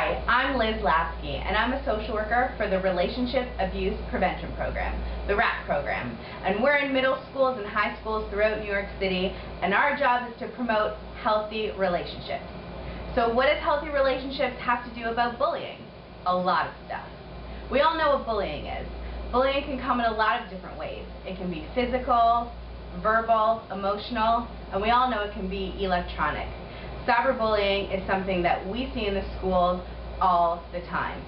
Hi, I'm Liz Lasky, and I'm a social worker for the Relationship Abuse Prevention Program, the RAP program. And we're in middle schools and high schools throughout New York City, and our job is to promote healthy relationships. So what does healthy relationships have to do about bullying? A lot of stuff. We all know what bullying is. Bullying can come in a lot of different ways. It can be physical, verbal, emotional, and we all know it can be electronic. Cyberbullying is something that we see in the schools all the time.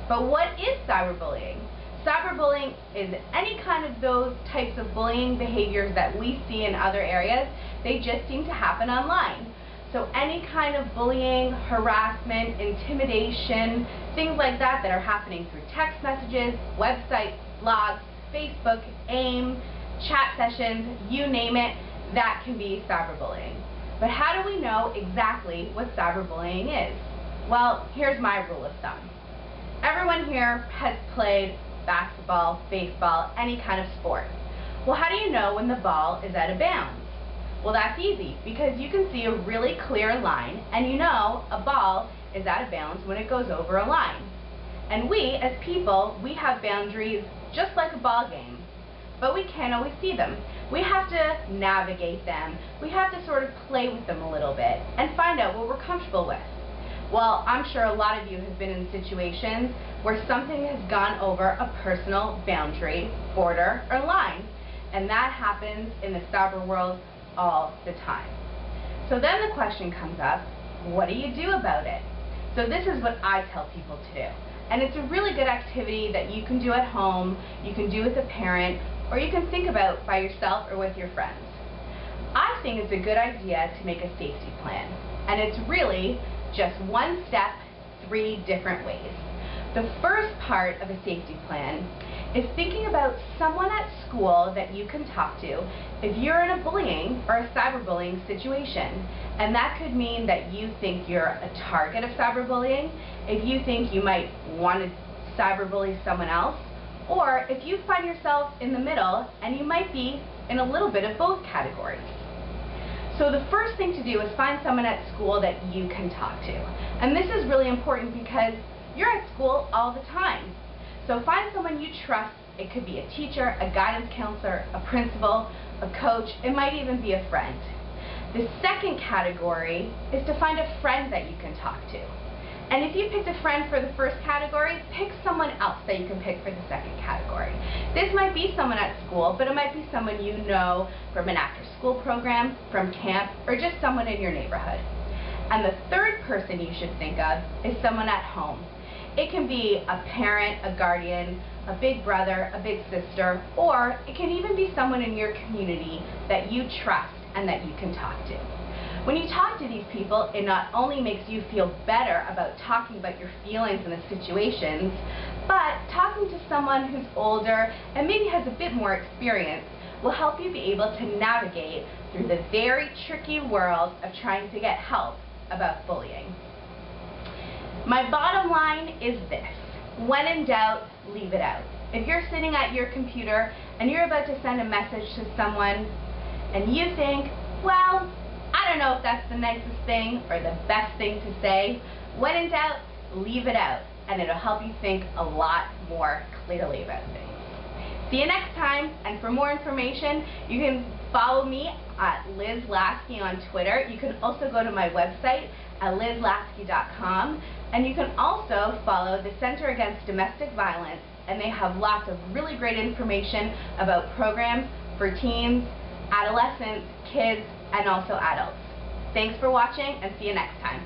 But what is cyberbullying? Cyberbullying is any kind of those types of bullying behaviors that we see in other areas. They just seem to happen online. So any kind of bullying, harassment, intimidation, things like that are happening through text messages, websites, blogs, Facebook, AIM, chat sessions, you name it, that can be cyberbullying. But how do we know exactly what cyberbullying is? Well, here's my rule of thumb. Everyone here has played basketball, baseball, any kind of sport. Well, how do you know when the ball is out of bounds? Well, that's easy, because you can see a really clear line, and you know a ball is out of bounds when it goes over a line. And we, as people, we have boundaries just like a ball game, but we can't always see them. We have to navigate them. We have to sort of play with them a little bit and find out what we're comfortable with. Well, I'm sure a lot of you have been in situations where something has gone over a personal boundary, border, or line, and that happens in the cyber world all the time. So then the question comes up, what do you do about it? So this is what I tell people to do. And it's a really good activity that you can do at home, you can do with a parent, or you can think about by yourself or with your friends. I think it's a good idea to make a safety plan. And it's really just one step, 3 different ways. The first part of a safety plan is thinking about someone at school that you can talk to if you're in a bullying or a cyberbullying situation. And that could mean that you think you're a target of cyberbullying, if you think you might want to cyberbully someone else, or if you find yourself in the middle and you might be in a little bit of both categories. So the first thing to do is find someone at school that you can talk to. And this is really important because you're at school all the time. So find someone you trust. It could be a teacher, a guidance counselor, a principal, a coach. It might even be a friend. The second category is to find a friend that you can talk to. And if you picked a friend for the first category, pick someone else that you can pick for the second category. This might be someone at school, but it might be someone you know from an after-school program, from camp, or just someone in your neighborhood. And the third person you should think of is someone at home. It can be a parent, a guardian, a big brother, a big sister, or it can even be someone in your community that you trust and that you can talk to. When you talk to these people, it not only makes you feel better about talking about your feelings in the situations, but talking to someone who's older and maybe has a bit more experience will help you be able to navigate through the very tricky world of trying to get help about bullying. My bottom line is this: when in doubt, leave it out. If you're sitting at your computer and you're about to send a message to someone and you think, well, I don't know if that's the nicest thing or the best thing to say, when in doubt, leave it out, and it'll help you think a lot more clearly about things. See you next time, and for more information, you can follow me at Liz Lasky on Twitter. You can also go to my website at lizlasky.com, and you can also follow the Center Against Domestic Violence, and they have lots of really great information about programs for teens, adolescents, kids, and also adults. Thanks for watching, and see you next time.